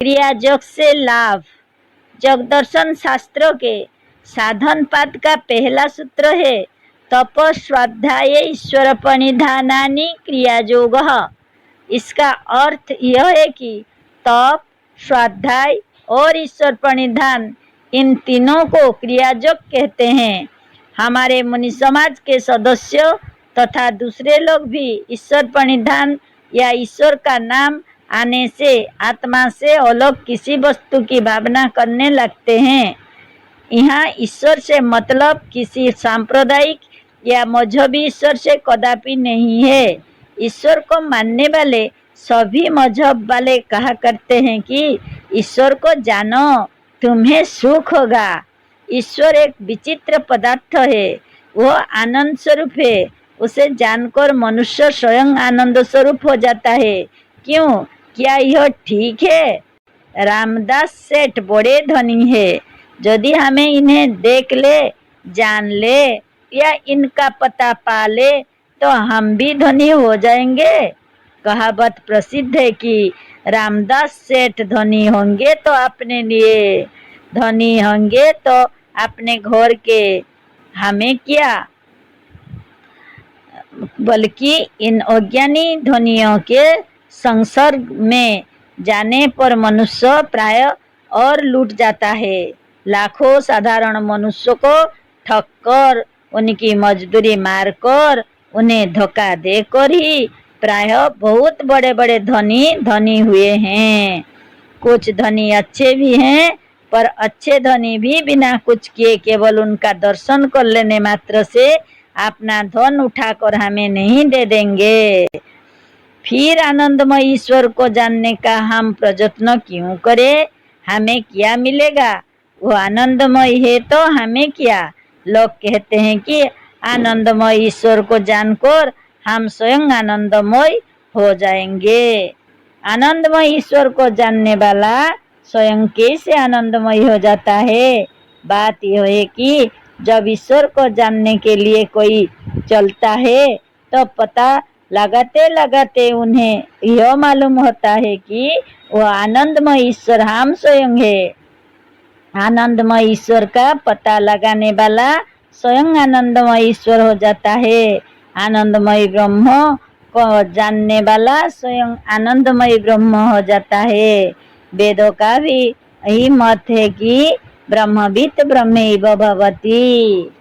क्रियाजोग से लाभ। जगदर्शन शास्त्रों के साधन पाद का पहला सूत्र है तप स्वाध्याय ईश्वर प्रणिधानानि क्रियाजोग। इसका अर्थ यह है कि तप, स्वाध्याय और ईश्वर प्रणिधान, इन तीनों को क्रियाजोग कहते हैं। हमारे मुनि समाज के सदस्यों तथा दूसरे लोग भी ईश्वर प्रणिधान या ईश्वर का नाम आने से आत्मा से अलग किसी वस्तु की भावना करने लगते हैं। यहाँ ईश्वर से मतलब किसी सांप्रदायिक या मजहबी ईश्वर से कदापि नहीं है। ईश्वर को मानने वाले सभी मजहब वाले कहा करते हैं कि ईश्वर को जानो, तुम्हें सुख होगा। ईश्वर एक विचित्र पदार्थ है, वो आनंद स्वरूप है। उसे जानकर मनुष्य स्वयं आनंद स्वरूप हो जाता है। क्यों, क्या यह ठीक है? रामदास सेठ बड़े धनी है। यदि हमें इन्हें देख ले, जान ले या इनका पता पा ले तो हम भी धनी हो जाएंगे। कहावत प्रसिद्ध है कि रामदास सेठ धनी होंगे तो अपने लिए, धनी होंगे तो अपने घर के, हमें क्या। बल्कि इन अज्ञानी धनियों के संसर्ग में जाने पर मनुष्य प्राय और लूट जाता है। लाखों साधारण मनुष्य को ठगकर, उनकी मजदूरी मारकर, उन्हें धोखा देकर ही प्राय बहुत बड़े बड़े धनी हुए हैं। कुछ धनी अच्छे भी हैं, पर अच्छे धनी भी बिना कुछ किए केवल उनका दर्शन कर लेने मात्र से अपना धन उठाकर हमें नहीं दे देंगे। फिर आनंदमय ईश्वर को जानने का हम प्रयत्न क्यों करें? हमें क्या मिलेगा? वो आनंदमय है तो हमें क्या। लोग कहते हैं कि आनंदमय ईश्वर को जानकर हम स्वयं आनंदमय हो जाएंगे। आनंदमय ईश्वर को जानने वाला स्वयं कैसे आनंदमय हो जाता है? बात यह है कि जब ईश्वर को जानने के लिए कोई चलता है तो पता लगाते लगाते उन्हें यह मालूम होता है कि वह आनंदमय ईश्वर हम स्वयं है। आनंदमय ईश्वर का पता लगाने वाला स्वयं आनंदमय ईश्वर हो जाता है। आनंदमय ब्रह्म को जानने वाला स्वयं आनंदमय ब्रह्म हो जाता है। वेदों का भी यही मत है कि ब्रह्मवित् ब्रह्मैव भवति।